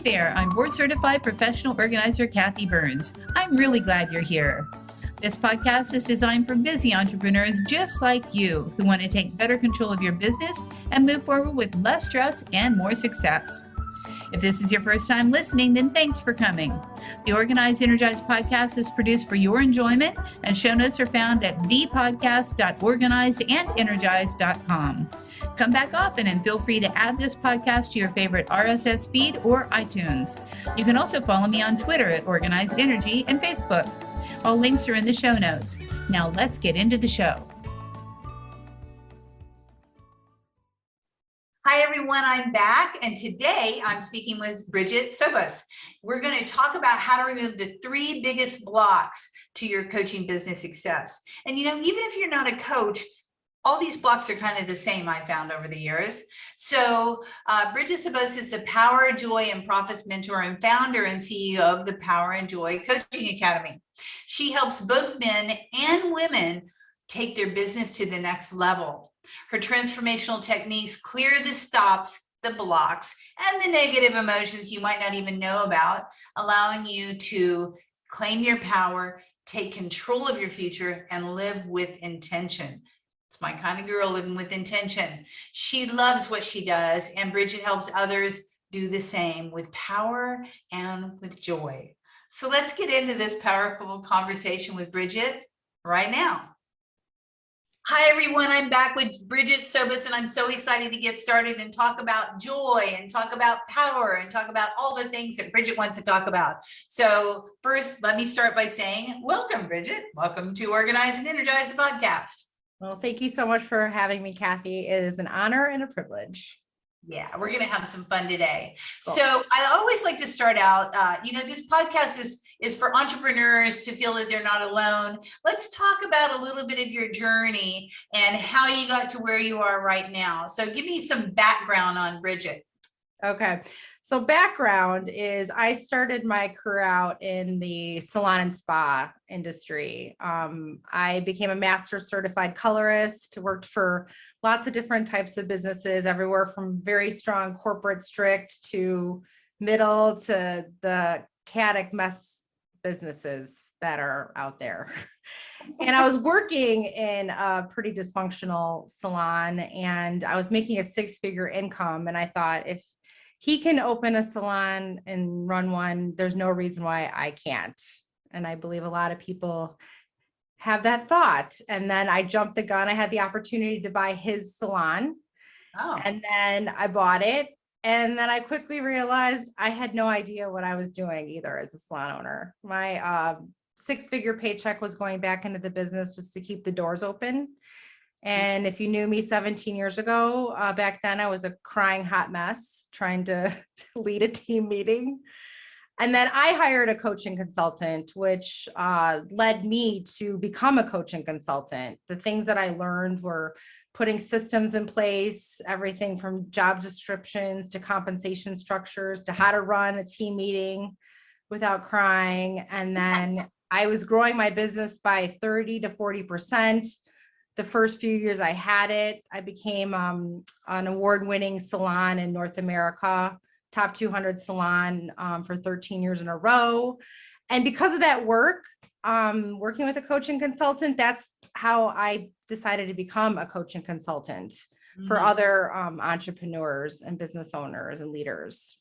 there, I'm board certified professional organizer Kathi Burns. I'm really glad you're here. This podcast is designed for busy entrepreneurs just like you who want to take better control of your business and move forward with less stress and more success. If this is your first time listening, then thanks for coming. The Organized and Energized podcast is produced for your enjoyment, and show notes are found at thepodcast.organizedandenergize.com. Come back often and feel free to add this podcast to your favorite RSS feed or iTunes. You can also follow me on Twitter at Organized Energy and Facebook. All links are in the show notes. Now let's get into the show. Hi everyone, I'm back, and today I'm speaking with Brigette Sobus. We're going to talk about how to remove the 3 biggest blocks to your coaching business success. And even if you're not a coach, all these blocks are kind of the same, I found over the years. So Brigette Sobus is the Power, Joy, and Profits mentor and founder and CEO of the Power and Joy Coaching Academy. She helps both men and women take their business to the next level. Her transformational techniques clear the stops, the blocks, and the negative emotions you might not even know about, allowing you to claim your power, take control of your future, and live with intention. It's my kind of girl, living with intention. She loves what she does, and Brigette helps others do the same with power and with joy. So let's get into this powerful conversation with Brigette right now. Hi, everyone. I'm back with Brigette Sobus, and I'm so excited to get started and talk about joy and talk about power and talk about all the things that Brigette wants to talk about. So first, let me start by saying, welcome, Brigette. Welcome to Organized and Energized podcast. Well, thank you so much for having me, Kathi. It is an honor and a privilege. Yeah, we're going to have some fun today. Cool. So I always like to start out, this podcast is for entrepreneurs to feel that they're not alone. Let's talk about a little bit of your journey and how you got to where you are right now. So give me some background on Brigette. Okay. So background is I started my career out in the salon and spa industry. I became a master certified colorist, worked for lots of different types of businesses, everywhere from very strong corporate strict to middle to the chaotic mess businesses that are out there. And I was working in a pretty dysfunctional salon, and I was making a 6-figure income. And I thought, if he can open a salon and run one, there's no reason why I can't. And I believe a lot of people have that thought. And then I jumped the gun. I had the opportunity to buy his salon. Oh. And then I bought it. And then I quickly realized I had no idea what I was doing either as a salon owner. My 6-figure paycheck was going back into the business just to keep the doors open. And if you knew me 17 years ago, back then I was a crying hot mess trying to lead a team meeting. And then I hired a coaching consultant, which led me to become a coaching consultant. The things that I learned were putting systems in place, everything from job descriptions to compensation structures to how to run a team meeting without crying. And then I was growing my business by 30 to 40%. The first few years I had it, I became an award-winning salon in North America, top 200 salon for 13 years in a row. And because of that work, working with a coaching consultant, that's how I decided to become a coaching consultant for other entrepreneurs and business owners and leaders.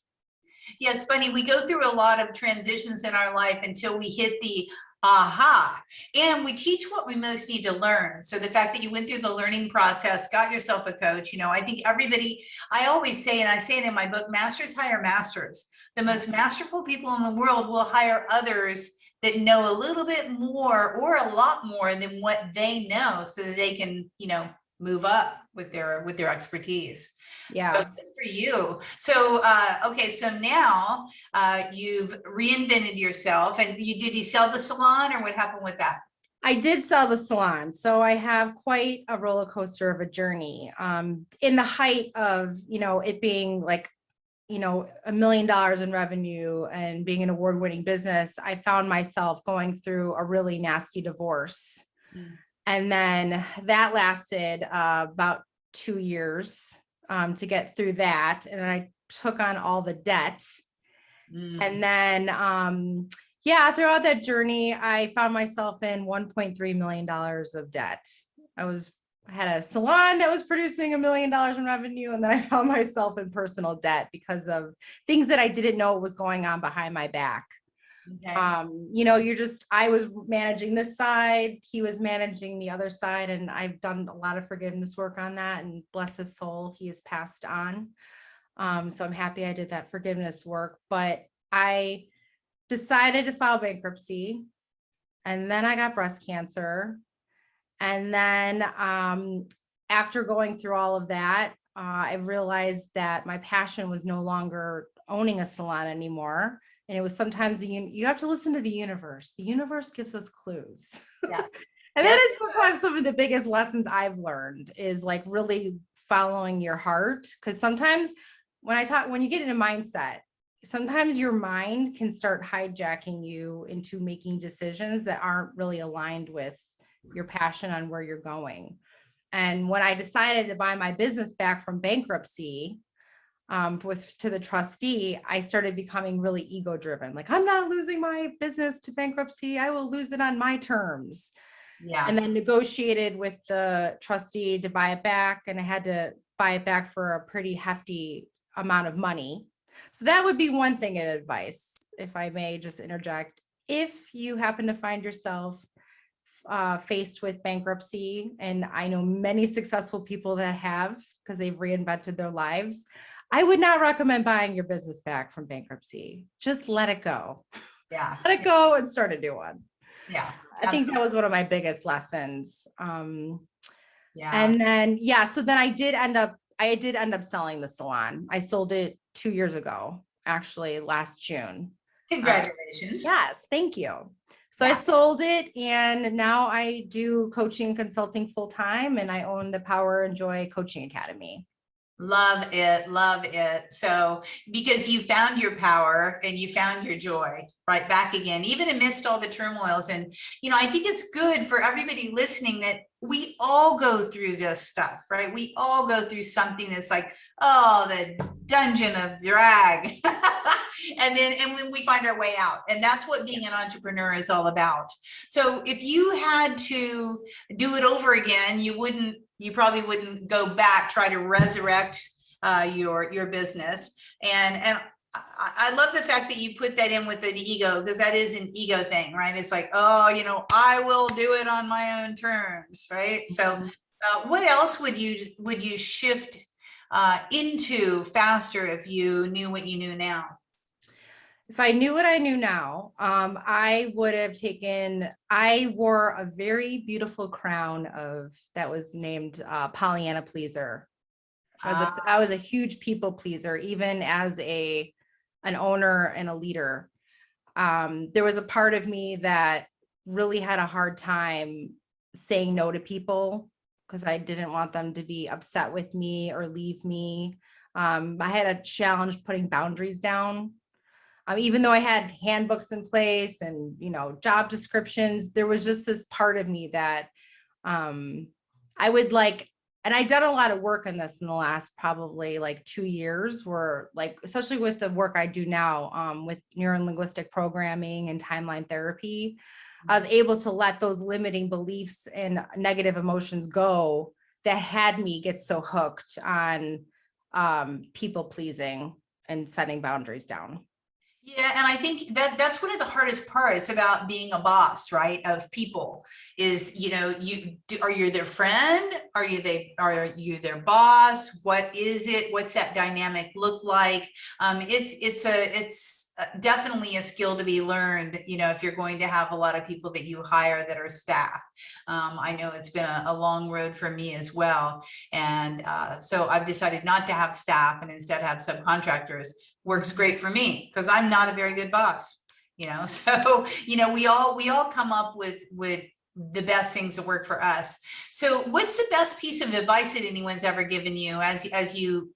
Yeah, it's funny. We go through a lot of transitions in our life until we hit the aha, and we teach what we most need to learn. So the fact that you went through the learning process, got yourself a coach, I think everybody, I always say, and I say it in my book, masters hire masters. The most masterful people in the world will hire others that know a little bit more or a lot more than what they know, so that they can, move up with their expertise. Yeah. So good for you. So, okay. So now you've reinvented yourself, and did you sell the salon, or what happened with that? I did sell the salon. So I have quite a roller coaster of a journey. In the height of, it being like, $1 million in revenue and being an award-winning business, I found myself going through a really nasty divorce. And then that lasted about 2 years to get through that. And then I took on all the debt. And then, yeah, throughout that journey, I found myself in $1.3 million of debt. I had a salon that was producing $1 million in revenue. And then I found myself in personal debt because of things that I didn't know was going on behind my back. Okay. I was managing this side, he was managing the other side, and I've done a lot of forgiveness work on that, and bless his soul, he has passed on. So I'm happy I did that forgiveness work, but I decided to file bankruptcy, and then I got breast cancer. And then after going through all of that, I realized that my passion was no longer owning a salon anymore. And it was sometimes you have to listen to the universe. The universe gives us clues. Yeah. And that is sometimes some of the biggest lessons I've learned is like really following your heart. Because sometimes when you get in a mindset, sometimes your mind can start hijacking you into making decisions that aren't really aligned with your passion on where you're going. And when I decided to buy my business back from bankruptcy, to the trustee, I started becoming really ego driven. Like, I'm not losing my business to bankruptcy. I will lose it on my terms. Yeah. And then negotiated with the trustee to buy it back. And I had to buy it back for a pretty hefty amount of money. So that would be one thing of advice, if I may just interject. If you happen to find yourself faced with bankruptcy, and I know many successful people that have, because they've reinvented their lives, I would not recommend buying your business back from bankruptcy. Just let it go. Yeah. Let it go and start a new one. Yeah. I think that was one of my biggest lessons. Yeah. And then, so then I did end up selling the salon. I sold it 2 years ago, actually last June. Congratulations. Yes, thank you. So I sold it, and now I do coaching and consulting full time, and I own the Power and Joy Coaching Academy. Love it. Love it. So, because you found your power and you found your joy right back again, even amidst all the turmoils. And, I think it's good for everybody listening that we all go through this stuff, right? We all go through something that's like, oh, the dungeon of drag. And when we find our way out, and that's what being an entrepreneur is all about. So if you had to do it over again, you probably wouldn't go back, try to resurrect your business. And I love the fact that you put that in with an ego, because that is an ego thing, right? It's like, oh, I will do it on my own terms, right? So what else would you shift into faster if you knew what you knew now? If I knew what I knew now, I wore a very beautiful crown that was named Pollyanna Pleaser. I was a huge people pleaser, even as an owner and a leader. There was a part of me that really had a hard time saying no to people because I didn't want them to be upset with me or leave me. I had a challenge putting boundaries down. Even though I had handbooks in place and, job descriptions, there was just this part of me that I would like, and I've done a lot of work on this in the last probably like 2 years, where like, especially with the work I do now with neuro-linguistic programming and timeline therapy, I was able to let those limiting beliefs and negative emotions go that had me get so hooked on people pleasing and setting boundaries down. Yeah, and I think that's one of the hardest parts about being a boss, right? Of people is, are you their friend? Are you their boss? What is it? What's that dynamic look like? It's definitely a skill to be learned, if you're going to have a lot of people that you hire that are staff. I know it's been a long road for me as well. And so I've decided not to have staff and instead have subcontractors. Works great for me because I'm not a very good boss, so, we all come up with the best things that work for us. So what's the best piece of advice that anyone's ever given you as you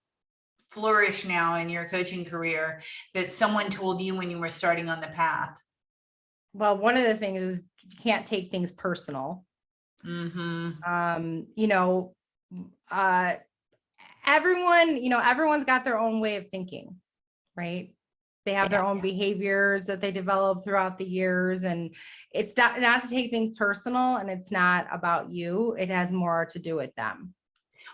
flourish now in your coaching career that someone told you when you were starting on the path? Well, one of the things is you can't take things personal. Everyone's got their own way of thinking. Right? They have their own behaviors that they develop throughout the years. And it's not to take things personal, and it's not about you. It has more to do with them.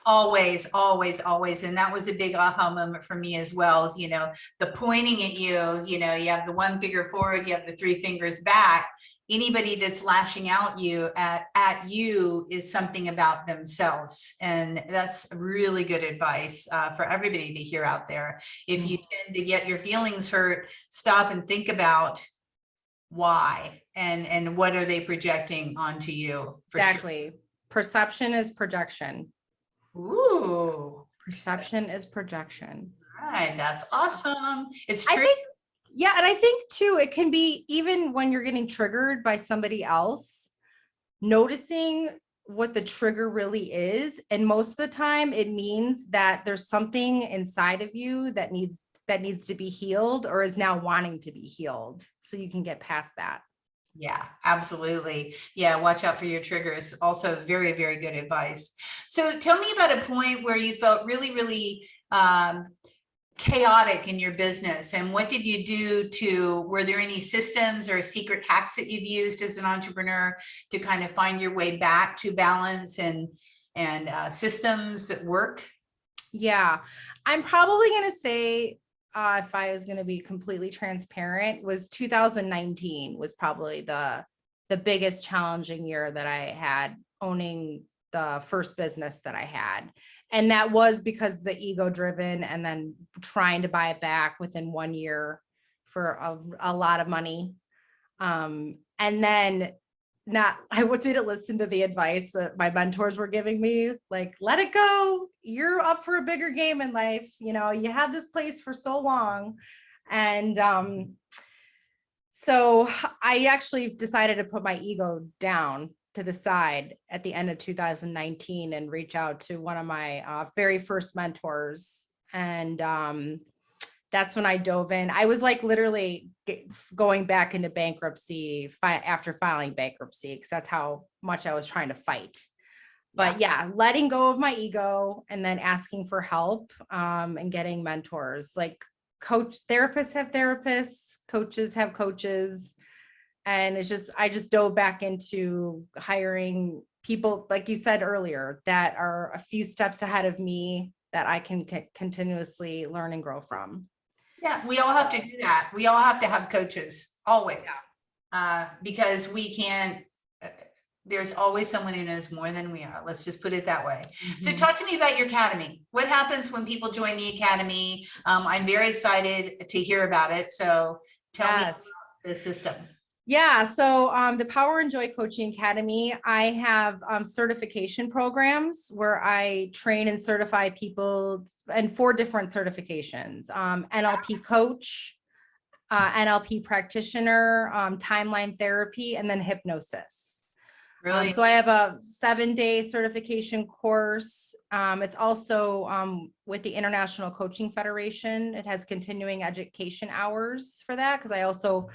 Always, always, always. And that was a big aha moment for me as well, is, the pointing at you, you have the one finger forward, you have the three fingers back. Anybody that's lashing out at you is something about themselves. And that's really good advice for everybody to hear out there. If you tend to get your feelings hurt, stop and think about why and what are they projecting onto you. Exactly. Sure. Perception is projection. Ooh. Perception is projection. All right. That's awesome. It's true. Yeah. And I think too, it can be, even when you're getting triggered by somebody else, noticing what the trigger really is. And most of the time it means that there's something inside of you that needs to be healed, or is now wanting to be healed. So you can get past that. Yeah, absolutely. Yeah. Watch out for your triggers. Also very, very good advice. So tell me about a point where you felt really, really, chaotic in your business, and what did you do were there any systems or secret hacks that you've used as an entrepreneur to kind of find your way back to balance and systems that work? Yeah, I'm probably going to say, if I was going to be completely transparent, was 2019 was probably the biggest challenging year that I had, owning the first business that I had. And that was because the ego driven, and then trying to buy it back within 1 year for a lot of money. And then I didn't listen to the advice that my mentors were giving me, like, let it go. You're up for a bigger game in life. You had this place for so long. And so I actually decided to put my ego down to the side at the end of 2019 and reach out to one of my very first mentors. And that's when I dove in. I was like literally going back into bankruptcy after filing bankruptcy, because that's how much I was trying to fight. But yeah, letting go of my ego and then asking for help and getting mentors. Like therapists have therapists, coaches have coaches. And I just dove back into hiring people, like you said earlier, that are a few steps ahead of me that I can continuously learn and grow from. Yeah, we all have to do that. We all have to have coaches, always, because we can't, there's always someone who knows more than we are. Let's just put it that way. Mm-hmm. So talk to me about your academy. What happens when people join the academy? I'm very excited to hear about it. So tell me about the system. Yeah, so the Power and Joy Coaching Academy, I have certification programs where I train and certify people, and 4 different certifications: NLP coach, NLP practitioner, timeline therapy, and then hypnosis. Really? So I have a 7-day certification course. It's also with the International Coaching Federation. It has continuing education hours for that, because I also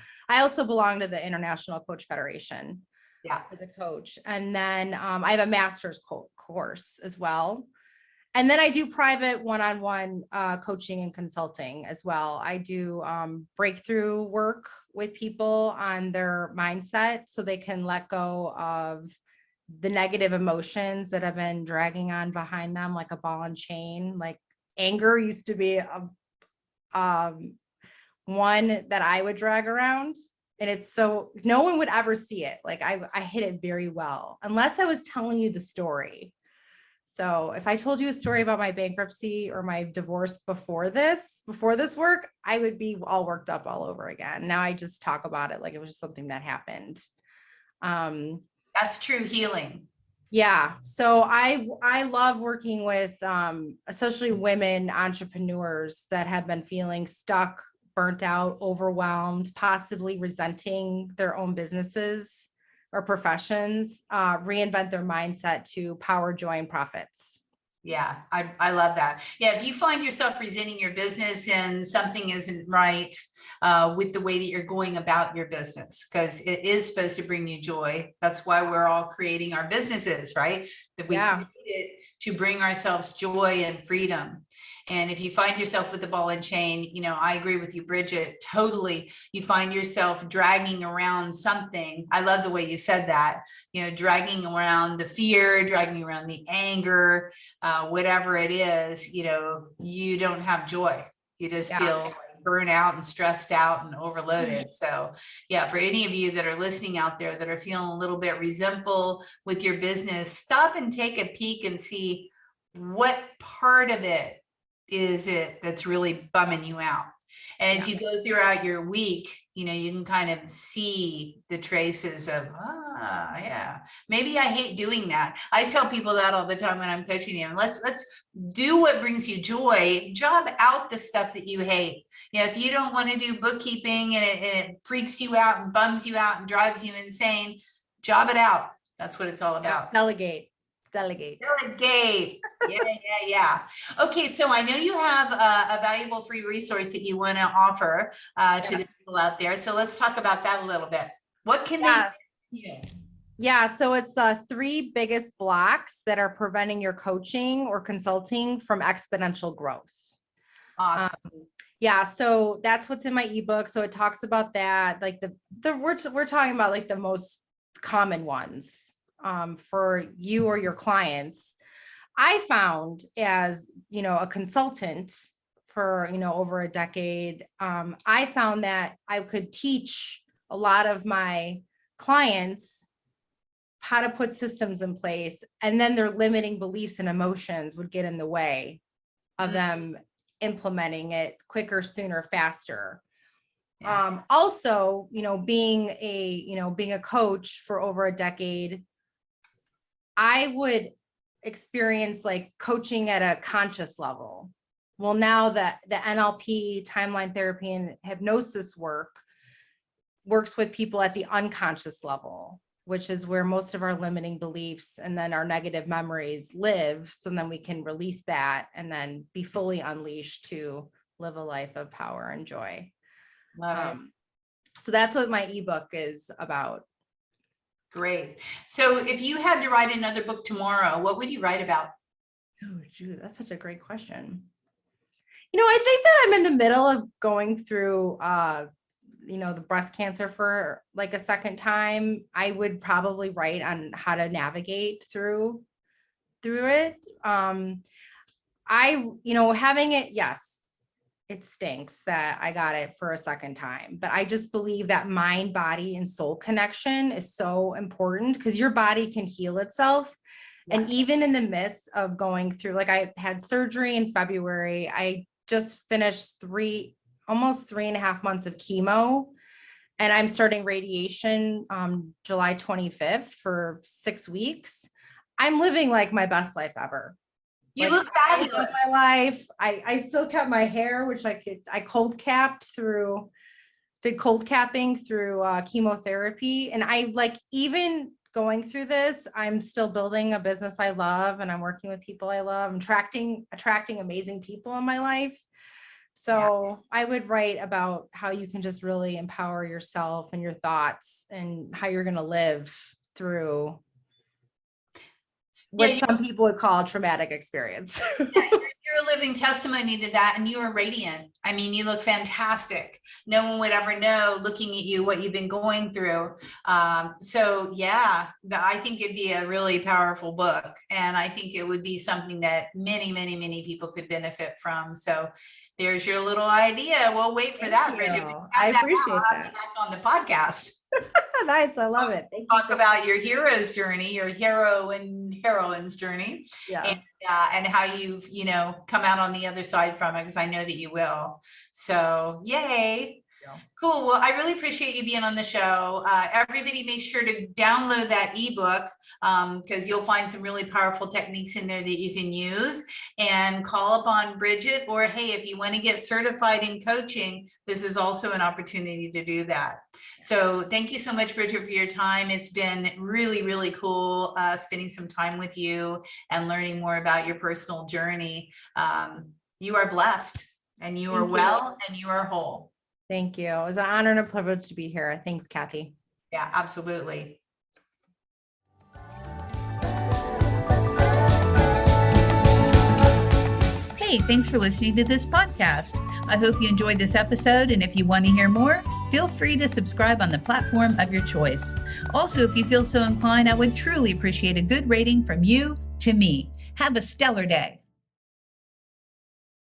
belong to the International Coach Federation. Yeah, as a coach. And then I have a master's course as well. And then I do private one-on-one coaching and consulting as well. I do breakthrough work with people on their mindset, so they can let go of the negative emotions that have been dragging on behind them like a ball and chain. Like anger used to be one that I would drag around. And it's so no one would ever see it. Like I hid it very well, unless I was telling you the story. So if I told you a story about my bankruptcy or my divorce before this work, I would be all worked up all over again. Now I just talk about it like it was just something that happened. That's true healing. Yeah. So I love working with especially women entrepreneurs that have been feeling stuck, burnt out, overwhelmed, possibly resenting their own businesses or professions, reinvent their mindset to power, joy, and profits. Yeah, I love that. Yeah, if you find yourself resenting your business and something isn't right, with the way that you're going about your business, because it is supposed to bring you joy. That's why we're all creating our businesses, right? That we create it to bring ourselves joy and freedom. And if you find yourself with the ball and chain, you know, I agree with you, Brigette, totally. You find yourself dragging around something. I love the way you said that, you know, dragging around the fear, dragging around the anger, whatever it is, you know, you don't have joy. You just feel burnt out and stressed out and overloaded. So yeah, for any of you that are listening out there that are feeling a little bit resentful with your business, stop and take a peek and see what part of it is it that's really bumming you out. And as you go throughout your week, you know, you can kind of see the traces of, yeah, maybe I hate doing that. I tell people that all the time when I'm coaching them. Let's do what brings you joy. Job out the stuff that you hate. You know, if you don't want to do bookkeeping and it freaks you out and bums you out and drives you insane, job it out. That's what it's all about. Delegate. Yeah. Okay, so I know you have a valuable free resource that you want to offer to the people out there. So let's talk about that a little bit. What can they do? Yeah, so it's the 3 biggest blocks that are preventing your coaching or consulting from exponential growth. Awesome. Yeah, so that's what's in my ebook. So it talks about that, like we're talking about like the most common ones for you or your clients. I found, as you know, a consultant for, you know, over a decade, I found that I could teach a lot of my clients how to put systems in place, and then their limiting beliefs and emotions would get in the way of them implementing it quicker, sooner, faster. Also, you know, being a coach for over a decade, I would experience like coaching at a conscious level. Well, now that the NLP, timeline therapy, and hypnosis works with people at the unconscious level, which is where most of our limiting beliefs and then our negative memories live. So then we can release that and then be fully unleashed to live a life of power and joy. So that's what my ebook is about. Great. So if you had to write another book tomorrow, what would you write about? Oh, Jude, that's such a great question. You know, I think that I'm in the middle of going through, you know, the breast cancer for like a second time. I would probably write on how to navigate through it. You know, having it, yes, it stinks that I got it for a second time, but I just believe that mind, body, and soul connection is so important because your body can heal itself. Yes. And even in the midst of going through, like I had surgery in February, I just finished almost 3.5 months of chemo, and I'm starting radiation July 25th for 6 weeks. I'm living like my best life ever. You look fabulous. My life. I still kept my hair, which I cold capping through chemotherapy. And I like, even going through this, I'm still building a business I love, and I'm working with people I love. I'm attracting amazing people in my life. So I would write about how you can just really empower yourself and your thoughts and how you're going to live through what some people would call a traumatic experience. You're a living testimony to that, and you are radiant. I mean, you look fantastic. No one would ever know, looking at you, what you've been going through. So yeah, I think it'd be a really powerful book, and I think it would be something that many, many, many people could benefit from. So there's your little idea. We'll wait for that, Brigette. I appreciate that. I'll be back on the podcast. Nice. I love it. Talk about your hero's journey, your hero and heroine's journey. Yes. And how you've, you know, come out on the other side from it, because I know that you will. So yay. Cool. Well, I really appreciate you being on the show. Everybody make sure to download that ebook, because you'll find some really powerful techniques in there that you can use, and call upon Brigette. Or hey, if you want to get certified in coaching, this is also an opportunity to do that. So thank you so much, Brigette, for your time. It's been really, really cool spending some time with you and learning more about your personal journey. You are blessed, and you are well, and you are whole. Thank you. It was an honor and a privilege to be here. Thanks, Kathi. Yeah, absolutely. Hey, thanks for listening to this podcast. I hope you enjoyed this episode, and if you want to hear more, feel free to subscribe on the platform of your choice. Also, if you feel so inclined, I would truly appreciate a good rating from you to me. Have a stellar day.